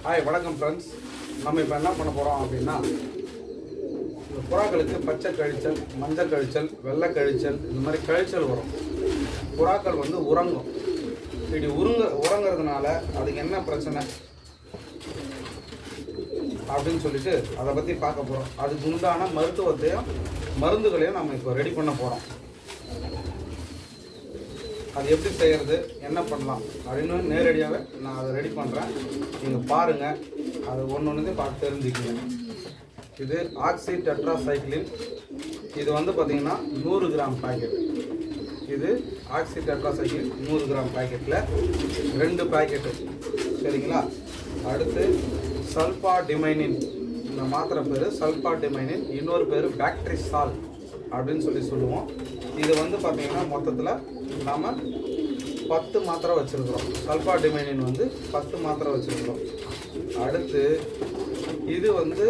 Hi வணக்கம் friends. நம்ம இப்போ என்ன பண்ண போகிறோம் அப்படின்னா, இந்த புறாக்களுக்கு பச்சை கழிச்சல், மஞ்சள் கழிச்சல், வெள்ளை கழிச்சல், இந்த மாதிரி கழிச்சல் வரும். புறாக்கள் வந்து உறங்கும். இப்படி உறங்குறதுனால அதுக்கு என்ன பிரச்சனை அப்படின்னு சொல்லிட்டு அதை பற்றி பார்க்க போகிறோம். அதுக்கு உண்டான மருத்துவத்தையும் மருந்துகளையும் நம்ம இப்போ ரெடி பண்ண போகிறோம். அது எப்படி செய்கிறது, என்ன பண்ணலாம் அப்படின்னு நேரடியாகவே நான் அதை ரெடி பண்ணுறேன். நீங்கள் பாருங்கள், அது ஒன்று பார்த்து தெரிஞ்சுக்கங்க. இது ஆக்சி டெட்ராசைக்ளின். இது வந்து பார்த்திங்கன்னா 100 கிராம் பாக்கெட். இது ஆக்சி டெட்ராசைக்ளின் 100 கிராம் பாக்கெட்டில் 2 பாக்கெட்டு, சரிங்களா. அடுத்து சல்பாடிமைனின். இந்த மாத்திரை பேர் சல்பாடிமைனின், இன்னொரு பேர் பாக்டரிசால் அப்படின்னு சொல்லுவோம். இது வந்து பார்த்திங்கன்னா மொத்தத்தில் நாம் 10 மாத்திரை வச்சுருக்கிறோம். சல்பாடிமைனின் வந்து 10 மாத்திரை வச்சுருக்கிறோம். அடுத்து இது வந்து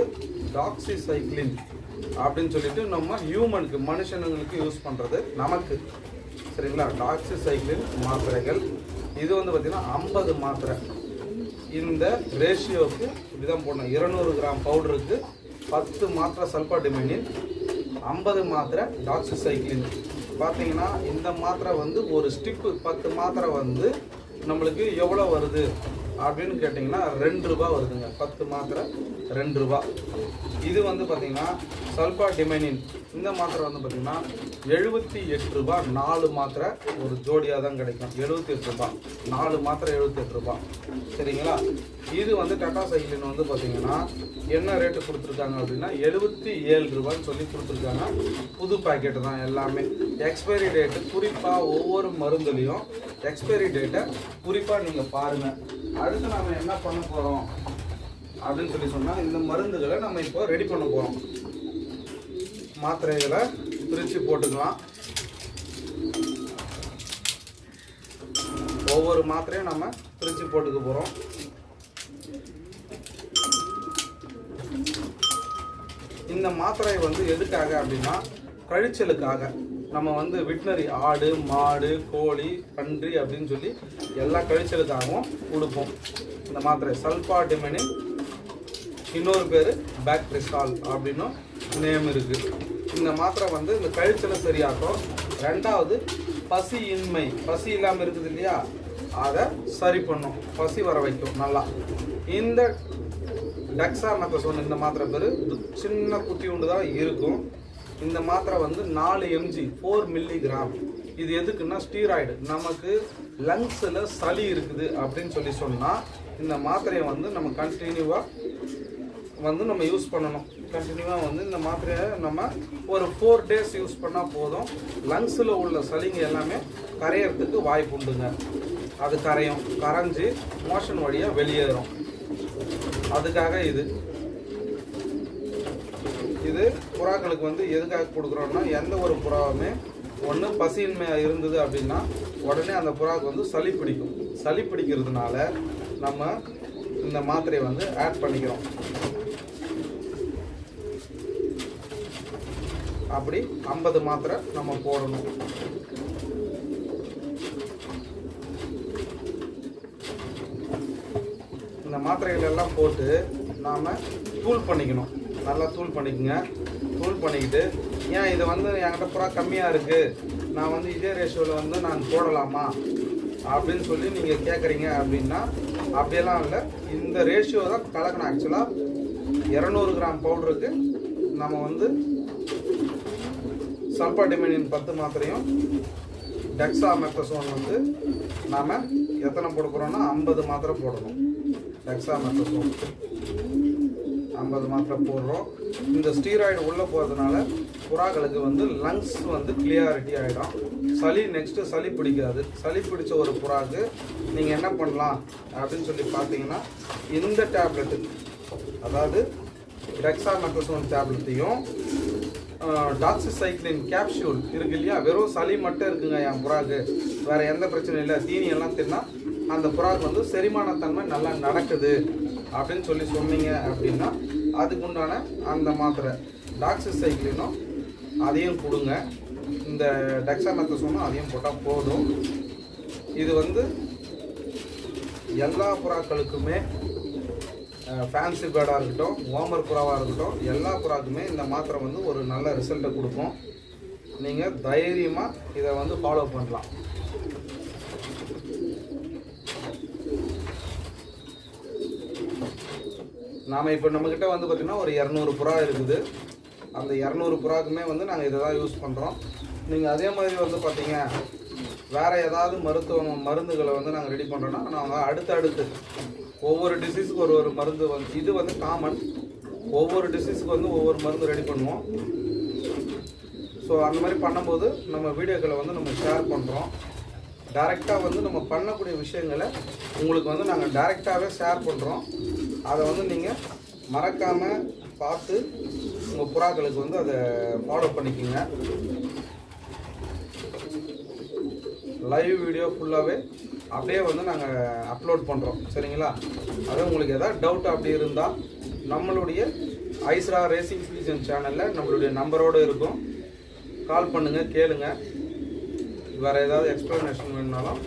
டாக்ஸிசைக்ளின் அப்படின்னு சொல்லிட்டு நம்ம ஹியூமனுக்கு, மனுஷனுங்களுக்கு யூஸ் பண்ணுறது நமக்கு, சரிங்களா. டாக்ஸிசைக்ளின் மாத்திரைகள் இது வந்து பார்த்திங்கன்னா 50 மாத்திரை. இந்த ரேஷியோவுக்கு இப்படிதான் போடணும். 200 கிராம் பவுடருக்கு 10 மாத்திரை சல்பாடிமைனின், 50 மாத்திரை டாக்ஸிசைக்ளின். பார்த்தீங்கன்னா இந்த மாத்திரை வந்து ஒரு ஸ்டிப்பு 10 மாத்திரை வந்து நம்மளுக்கு எவ்வளோ வருது அப்படின்னு கேட்டிங்கன்னா 2 ரூபா வருதுங்க. 10 மாத்திரை 2 ரூபா. இது வந்து பார்த்திங்கன்னா சல்பாடிமைனின் இந்த மாத்திரை வந்து பார்த்திங்கன்னா 78 ரூபா. 4 மாத்திரை ஒரு ஜோடியாக தான் கிடைக்கும். 78 ரூபா 4 மாத்திரை, 78 ரூபா, சரிங்களா. இது வந்து டெட்ராசைக்ளின் வந்து பார்த்திங்கன்னா என்ன ரேட்டு கொடுத்துருக்காங்க அப்படின்னா 77 ரூபான்னு சொல்லி கொடுத்துருக்காங்க. புது பாக்கெட்டு தான் எல்லாமே. எக்ஸ்பைரி டேட்டு குறிப்பாக ஒவ்வொரு மருந்துலேயும் எக்ஸ்பைரி டேட்டை குறிப்பாக நீங்கள் பாருங்கள். அடுத்து நம்ம என்ன பண்ண போகிறோம் அப்படின்னு சொல்லி சொன்னால், இந்த மருந்துகளை நம்ம இப்போ ரெடி பண்ண போகிறோம். மாத்திரைகளை பிரித்து போட்டுக்கலாம். ஒவ்வொரு மாத்திரையும் நம்ம பிரித்து போட்டுக்க போகிறோம். இந்த மாத்திரை வந்து எதுக்காக அப்படின்னா கழிச்சலுக்காக. நம்ம வந்து விட்னரி ஆடு, மாடு, கோழி, பன்றி அப்படின்னு சொல்லி எல்லா கழிச்சலுக்காகவும் கொடுப்போம் இந்த மாத்திரை. சல்பாடிமைனின், இன்னொரு பேர் பாக்டரிசால் அப்படின்னு நேம் இருக்குது. இந்த மாத்திரை வந்து இந்த கழிச்சலை சரியாக்கும். ரெண்டாவது பசியின்மை, பசி இல்லாமல் இருக்குது இல்லையா, அதை சரி பண்ணும், பசி வர வைக்கும் நல்லா. இந்த டெக்ஸாமெத்தசோன் இந்த மாத்திரை பேர் சின்ன குட்டி உண்டு தான் இருக்கும். இந்த மாத்திரை வந்து 4 mg 4 மில்லிகிராம். இது எதுக்குன்னா ஸ்டீராய்டு. நமக்கு லங்ஸில் சளி இருக்குது அப்படின்னு சொன்னால் இந்த மாத்திரையை வந்து நம்ம கண்டினியூவாக வந்து நம்ம யூஸ் பண்ணணும். கண்டினியூவாக வந்து இந்த மாத்திரையை நம்ம ஒரு 4 டேஸ் யூஸ் பண்ணால் போதும். லங்ஸில் உள்ள சளிங்க எல்லாமே கரையிறதுக்கு வாய்ப்பு உண்டுங்க. அது கரைஞ்சு மோஷன் வழியாக வெளியேறும். அதுக்காக இது புறாக்களுக்கு வந்து எதுக்காக கொடுக்குறோன்னா, எந்த ஒரு புறாவுமே ஒன்று பசியின்மையாக இருந்தது அப்படின்னா உடனே அந்த புறாவுக்கு வந்து சளி பிடிக்கும். சளி பிடிக்கிறதுனால நம்ம இந்த மாத்திரையை வந்து ஆட் பண்ணிக்கிறோம். அப்படி 50 மாத்திரை நம்ம போடணும். இந்த மாத்திரைகள் எல்லாம் போட்டு நாம் தூள் பண்ணிக்கணும். நல்லா தூள் பண்ணிக்கோங்க. தூள் பண்ணிக்கிட்டு, ஏன் இது வந்து என்கிட்ட புறா கம்மியாக இருக்குது, நான் வந்து இதே ரேஷியோவில் வந்து நான் போடலாமா அப்படின்னு சொல்லி நீங்கள் கேட்குறீங்க அப்படின்னா, அப்படியெல்லாம் இல்லை. இந்த ரேஷியோ தான் கலக்கணும். ஆக்சுவலாக 200 கிராம் பவுடருக்கு நம்ம வந்து சல்பாடிமைனின் 10 மாத்திரையும் டெக்ஸாமெத்தசோன் வந்து நாம் எத்தனை போட போகிறோம்னா 50 மாத்திரை போடணும். டெக்ஸாமெத்தசோன் 50 மாத்திரை போடுறோம். இந்த ஸ்டீராய்டு உள்ளே போகிறதுனால புறாக்களுக்கு வந்து லங்ஸ் வந்து கிளியாரிட்டி ஆகிடும். நெக்ஸ்ட்டு சளி பிடிக்காது. சளி பிடிச்ச ஒரு புறாக்கு நீங்கள் என்ன பண்ணலாம் அப்படின்னு சொல்லி பார்த்தீங்கன்னா, இந்த டேப்லெட்டு, அதாவது டெக்ஸாமெத்தசோன் டேப்லெட்டையும் டாக்ஸிசைக்ளின் கேப்சூல் இருக்கு இல்லையா, வெறும் சளி மட்டும் இருக்குங்க என் புறாக்கு, வேறு எந்த பிரச்சனையும் இல்லை, தீனியெல்லாம் தின்னா அந்த புறாக்கு வந்து செரிமானத்தன்மை நல்லா நடக்குது அப்படின்னு சொன்னீங்க அப்படின்னா அதுக்கு உண்டான அந்த மாத்திரை டாக்ஸிசைக்ளினும் அதையும் கொடுங்க. இந்த டெக்ஸாமெத்தசோனும் அதையும் போட்டால் போதும். இது வந்து எல்லா புறாக்களுக்குமே ஃபேன்சி பேர்டாக இருக்கட்டும், ஓமர் புறாவாக இருக்கட்டும், எல்லா புறாக்குமே இந்த மாத்திரை வந்து ஒரு நல்ல ரிசல்ட்டை கொடுக்கும். நீங்கள் தைரியமாக இதை வந்து ஃபாலோ பண்ணலாம். நாம் இப்போ நம்மக்கிட்ட வந்து பார்த்திங்கன்னா ஒரு 200 புறா இருக்குது. அந்த 200 புறாக்குமே வந்து நாங்கள் இதை தான் யூஸ் பண்ணுறோம். நீங்கள் அதே மாதிரி வந்து பார்த்தீங்க வேறு ஏதாவது மருந்துகளை வந்து நாங்கள் ரெடி பண்ணுறோன்னா நாங்கள் அடுத்தடுத்து ஒவ்வொரு டிசீஸுக்கு ஒரு மருந்து வந்து இது வந்து காமன். ஒவ்வொரு டிசீஸுக்கு வந்து ஒவ்வொரு மருந்து ரெடி பண்ணுவோம். ஸோ அந்த மாதிரி பண்ணும்போது நம்ம வீடியோக்களை வந்து நம்ம ஷேர் பண்ணுறோம். டைரெக்டாக வந்து நம்ம பண்ணக்கூடிய விஷயங்களை உங்களுக்கு வந்து நாங்கள் டைரெக்டாகவே ஷேர் பண்ணுறோம். அதை வந்து நீங்கள் மறக்காமல் பார்த்து உங்கள் புறாக்களுக்கு வந்து அதை ஃபாலோ பண்ணிக்கோங்க. லைவ் வீடியோ ஃபுல்லாகவே அப்படியே வந்து நாங்கள் அப்லோட் பண்ணுறோம். சரிங்களா? அது உங்களுக்கு எதாவது டவுட் அப்படி இருந்தால் நம்மளுடைய ஐஸ்ரா ரேசிங் பீஜன் சேனலில் நம்மளுடைய நம்பரோடு இருக்கும். கால் பண்ணுங்கள், கேளுங்க. வேறு ஏதாவது எக்ஸ்ப்ளனேஷன் வேணுனாலும்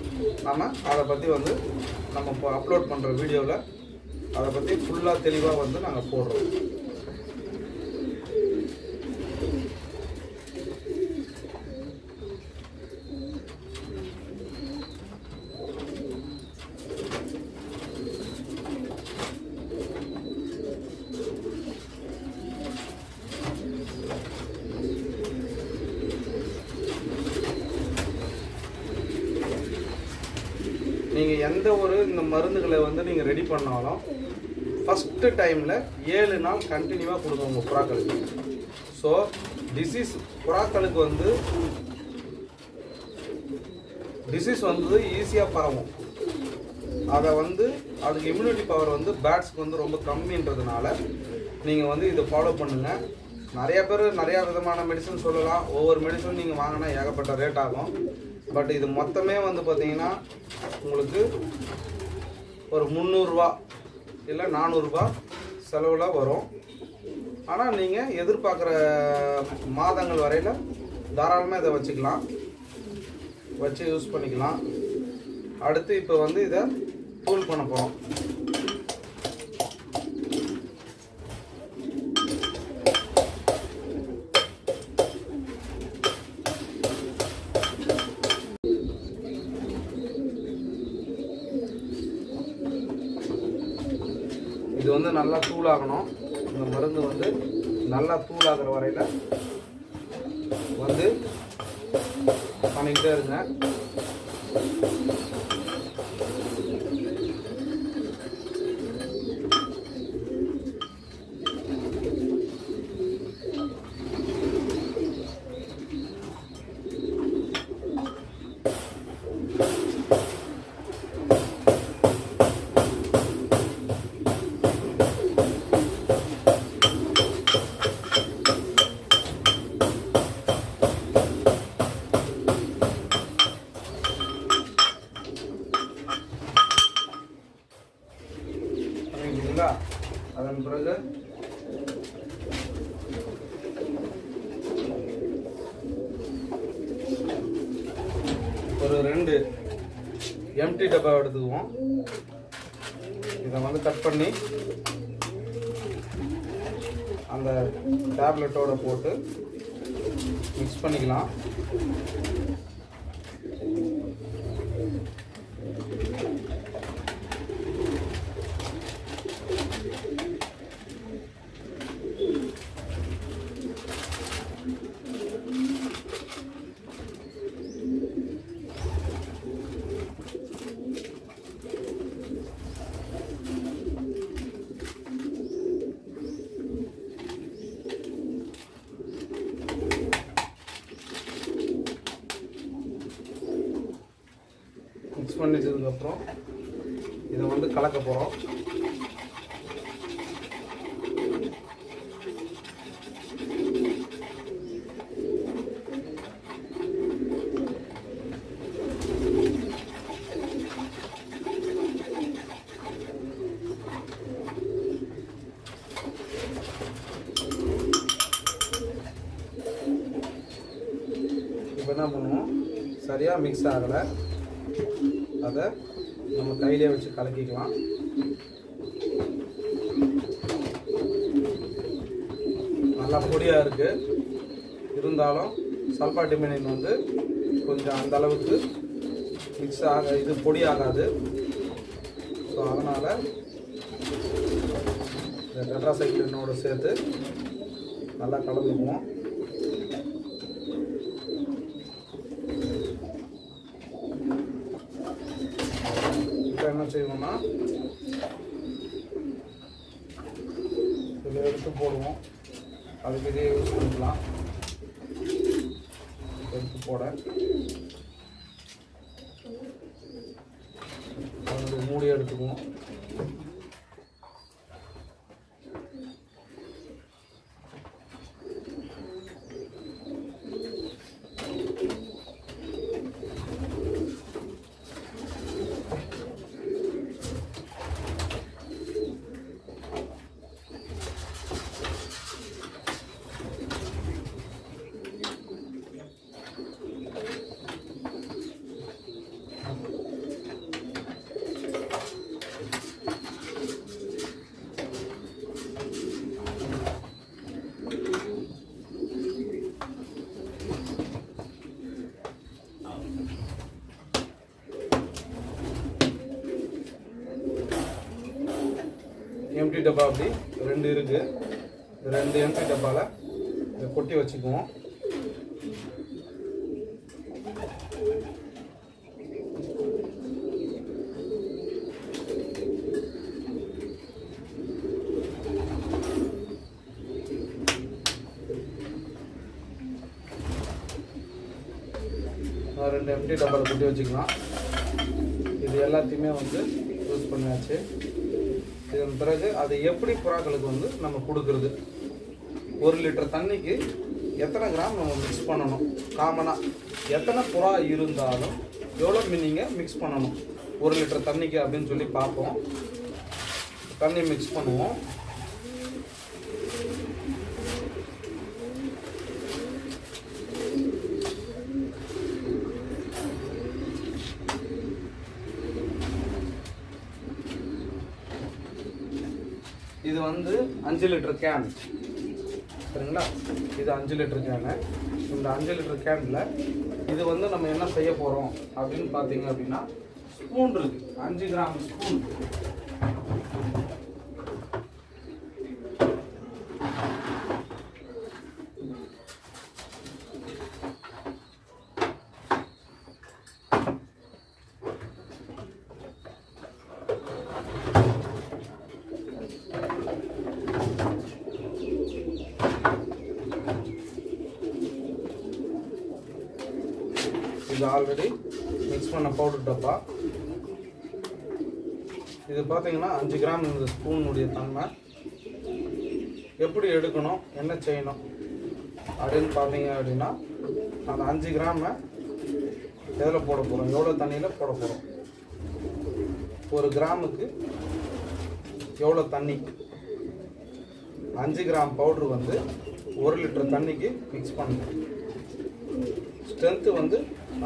நம்ம அதை பற்றி வந்து நம்ம இப்போ அப்லோட் பண்ணுற வீடியோவில் அதை பற்றி ஃபுல்லாக தெளிவாக வந்து நாங்கள் போடுறோம். நீங்கள் எந்த ஒரு இந்த மருந்துகளை வந்து நீங்கள் ரெடி பண்ணாலும் ஃபஸ்ட்டு டைமில் 7 நாள் கண்டினியூவாக கொடுங்க உங்கள் புறாக்களுக்கு. ஸோ டிசீஸ் புறாக்களுக்கு வந்து டிசீஸ் வந்து ஈஸியாக பரவும். அதை வந்து அதுக்கு இம்யூனிட்டி பவர் வந்து பேட்ஸ்க்கு வந்து ரொம்ப கம்மின்றதுனால நீங்கள் வந்து இதை ஃபாலோ பண்ணுங்கள். நிறையா பேர் நிறையா விதமான மெடிசன் சொல்லலாம். ஒவ்வொரு மெடிசன் நீங்கள் வாங்கினா ஏகப்பட்ட ரேட் ஆகும். பட் இது மொத்தமே வந்து பார்த்தீங்கன்னா உங்களுக்கு ஒரு 300 ரூபா இல்லை 400 ரூபா செலவில் வரும். ஆனால் நீங்கள் எதிர்பார்க்குற மாதங்கள் வரையில் தாராளமாக இதை வச்சுக்கலாம், வச்சு யூஸ் பண்ணிக்கலாம். அடுத்து இப்போ வந்து இதை தூள் பண்ண போகிறோம். இது வந்து நல்லா தூளாகணும். இந்த மருந்து வந்து நல்லா தூளாகிற வரையில் வந்து பண்ணிக்கிட்டே இருங்க. அதன் பிறகு ஒரு 2 எம்டி டப்பா எடுத்துக்குவோம். இதை வந்து கட் பண்ணி அந்த டேப்லெட்டோட போட்டு மிக்ஸ் பண்ணிக்கலாம். மிக்ஸ் பண்ணிட்டதுக்கப்புறம் இதை வந்து கலக்க போகிறோம். இப்போ என்ன பண்ணுவோம், சரியாக மிக்ஸ் ஆகலை, அதை நம்ம கையிலே வச்சு கலக்கிக்கலாம். நல்லா பொடியாக இருக்குது. இருந்தாலும் சல்பாடிமினின் வந்து கொஞ்சம் அந்த அளவுக்கு மிக்ஸ் இது பொடி ஆகாது. ஸோ அதனால் இந்த டெட்ராசைக்ளினோடு சேர்த்து நல்லா கலந்துக்குவோம். இப்போ என்ன செய்வோம்னா இதில் எடுத்து போடுவோம். அதுக்கு இதே யூஸ் பண்ணிக்கலாம். எடுத்து போட அதோட மூடி எடுத்துக்குவோம். எம்டி டப்பா அப்படி 2 இருக்குது. 2 எம்டி டப்பாவில் இதை கொட்டி வச்சுக்குவோம். ரெண்டு எம்டி டப்பாவில் கொட்டி வச்சுக்கலாம். இது எல்லாத்தையுமே வந்து யூஸ் பண்ணியாச்சு. இதன் பிறகு அது எப்படி புறாக்களுக்கு வந்து நம்ம கொடுக்குறது, 1 லிட்டர் தண்ணிக்கு எத்தனை கிராம் நம்ம மிக்ஸ் பண்ணணும், காமனாக எத்தனை புறா இருந்தாலும் எவ்வளோ மீனிங்க மிக்ஸ் பண்ணணும் 1 லிட்டர் தண்ணிக்கு அப்படின்னு சொல்லி பார்ப்போம். தண்ணி மிக்ஸ் பண்ணுவோம். இது வந்து 5 லிட்டர் கேன், சரிங்களா? இது 5 லிட்டர் கேனு. இந்த 5 லிட்டர் கேனில் இது வந்து நம்ம என்ன செய்ய போகிறோம் அப்படின்னு பார்த்தீங்க அப்படின்னா, ஸ்பூன் இருக்குது, 5 கிராம் ஸ்பூன். இது ஆல்ரெடி மிக்ஸ் பண்ண பவுடர் டப்பா. இது பார்த்தீங்கன்னா 5 கிராம் இந்த ஸ்பூனுடைய தன்மை. எப்படி எடுக்கணும், என்ன செய்யணும் அப்படின்னு பார்த்தீங்க அப்படின்னா, அந்த 5 கிராமை எதில் போட போகிறோம், எவ்வளோ தண்ணியில் போட போகிறோம், 1 கிராமுக்கு எவ்வளோ தண்ணி, 5 கிராம் பவுட்ரு வந்து 1 லிட்டர் தண்ணிக்கு மிக்ஸ் பண்ணணும். ஸ்ட்ரென்த்து வந்து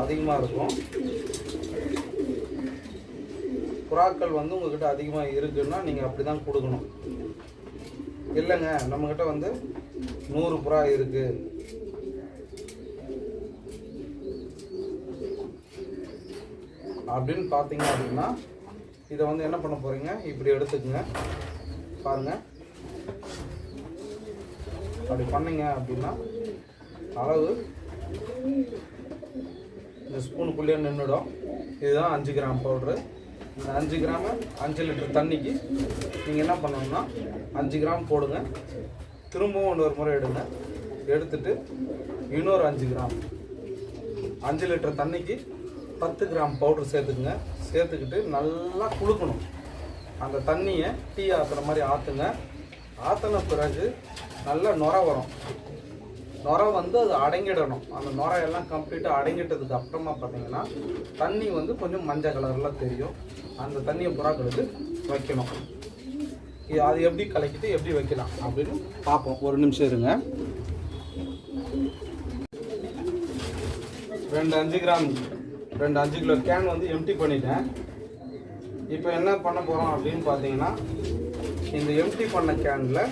அதிகமாக இருக்கும். புறாக்கள் வந்து உங்கள்கிட்ட அதிகமாக இருக்குன்னா நீங்கள் அப்படி தான் கொடுக்கணும். இல்லைங்க நம்மக்கிட்ட வந்து 100 புறா இருக்குது, அப்படின்னு பார்த்தீங்க அப்படின்னா இதை வந்து என்ன பண்ண போகிறீங்க, இப்படி எடுத்துக்கங்க. பாருங்கள், அப்படி பண்ணீங்க அப்படின்னா அளவு இந்த ஸ்பூனுக்குள்ளேயே நின்றுடும். இதுதான் 5 கிராம் பவுட்ரு. இந்த 5 கிராமை 5 லிட்டர் தண்ணிக்கு நீங்கள் என்ன பண்ணணும்னா 5 கிராம் போடுங்க. திரும்பவும் இன்னொரு முறை எடுங்க. எடுத்துட்டு இன்னொரு 5 கிராம், 5 லிட்டர் தண்ணிக்கு 10 கிராம் பவுட்ரு சேர்த்துக்குங்க. சேர்த்துக்கிட்டு நல்லா குளுக்கணும். அந்த தண்ணியை டீ ஆற்றுற மாதிரி ஆற்றுங்க. ஆற்றின பிறகு நல்லா நுர வரும். நுரை வந்து அது அடங்கிடணும். அந்த நுரையெல்லாம் கம்ப்ளீட்டாக அடங்கிட்டதுக்கு அப்புறமா பார்த்தீங்கன்னா தண்ணி வந்து கொஞ்சம் மஞ்சள் கலரில் தெரியும். அந்த தண்ணியை புறாக்களுக்கு வைக்கணும். அது எப்படி கலக்கிட்டு எப்படி வைக்கலாம் அப்படின்னு பார்ப்போம். ஒரு நிமிஷம் இருங்க. 2 5 கிராம் 2 5 கிலோ கேன் வந்து எம்டி பண்ணிட்டேன். இப்போ என்ன பண்ண போகிறோம் அப்படின்னு பார்த்தீங்கன்னா, இந்த எம்டி பண்ண கேனில்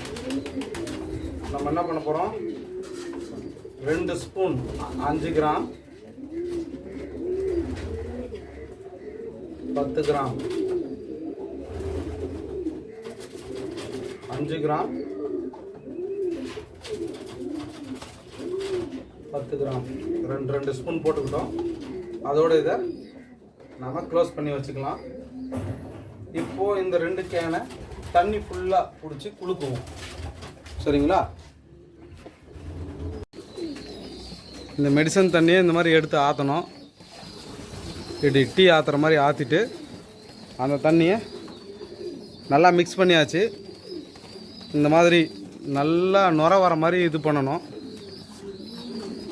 நம்ம என்ன பண்ண போகிறோம், 2 spoon 5 gram 10 gram 5 gram 10 gram 2 spoon போட்டுக்கிட்டோம். அதோட இதை நம்ம க்ளோஸ் பண்ணி வச்சுக்கலாம். இப்போது இந்த 2 கேனை தண்ணி ஃபுல்லாக பிடிச்சி குளுக்குவோம். சரிங்களா? இந்த மெடிசன் தண்ணியை இந்த மாதிரி எடுத்து ஆற்றணும். இப்படி டீ ஆற்றுற மாதிரி ஆற்றிட்டு அந்த தண்ணியை நல்லா மிக்ஸ் பண்ணியாச்சு. இந்த மாதிரி நல்லா நுர வர மாதிரி இது பண்ணணும்.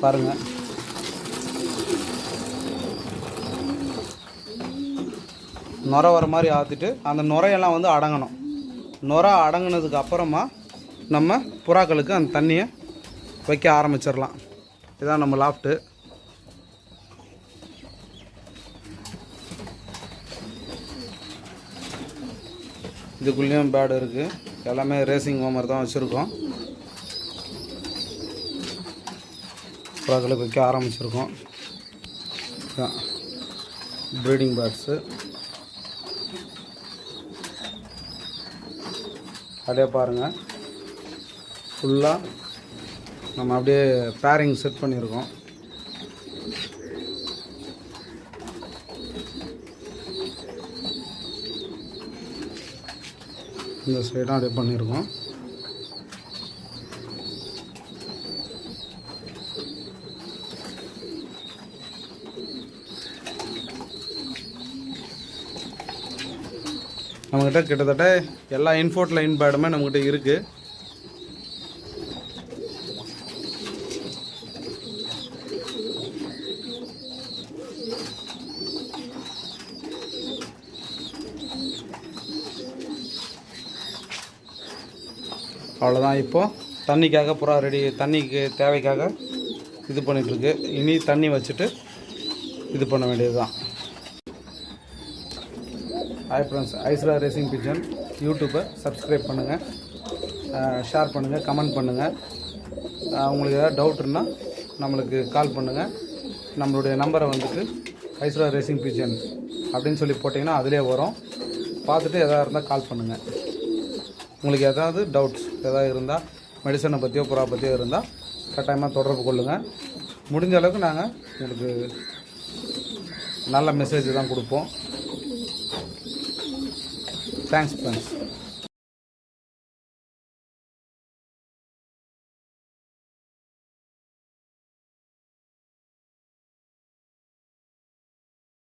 பாருங்கள், நுர வர மாதிரி ஆற்றிட்டு அந்த நுரையெல்லாம் வந்து அடங்கணும். நுர அடங்கினதுக்கு அப்புறமா நம்ம புறாக்களுக்கு அந்த தண்ணியை வைக்க ஆரம்பிச்சிடலாம். இதுதான் நம்ம லாஃப்ட்டு. இதுக்குள்ளேயும் பேட் இருக்குது. எல்லாமே ரேசிங் ஹோமர் தான் வச்சுருக்கோம். புறாக்களுக்கு வைக்க ஆரம்பிச்சிருக்கோம். ப்ரீடிங் பேர்ட்ஸு அப்படியே பாருங்கள், ஃபுல்லாக நம்ம அப்படியே பேரிங் செட் பண்ணியிருக்கோம். இந்த சைடும் அப்படியே பண்ணியிருக்கோம். நம்மக்கிட்ட கிட்டத்தட்ட எல்லா இன்ஃபோர்ட் லைன் பேடுமே நம்மக்கிட்ட இருக்குது. அவ்வளோதான். இப்போது தண்ணிக்காக புறா ரெடி, தண்ணிக்கு தேவைக்காக இது பண்ணிகிட்ருக்கு. இனி தண்ணி வச்சுட்டு இது பண்ண வேண்டியது தான். ஹாய் ஃப்ரெண்ட்ஸ், ஐஸ்ரா ரேசிங் பிஜன் யூடியூப்பை சப்ஸ்கிரைப் பண்ணுங்கள், ஷேர் பண்ணுங்கள், கமெண்ட் பண்ணுங்கள். உங்களுக்கு ஏதாவது டவுட் இருந்தால் நம்மளுக்கு கால் பண்ணுங்கள். நம்மளுடைய நம்பரை வந்துட்டு ஐஸ்ரா ரேசிங் பிஜன் அப்படின்னு சொல்லி போட்டிங்கன்னா அதிலே வரும். பார்த்துட்டு எதாவது இருந்தால் கால் பண்ணுங்கள். உங்களுக்கு ஏதாவது டவுட்ஸ் எதாவது இருந்தால், மெடிசனை பற்றியோ புறா பற்றியோ இருந்தால் கட்டாயமாக தொடர்பு கொள்ளுங்கள். முடிஞ்ச அளவுக்கு நாங்கள் உங்களுக்கு நல்ல மெசேஜ் தான் கொடுப்போம். Thanks friends.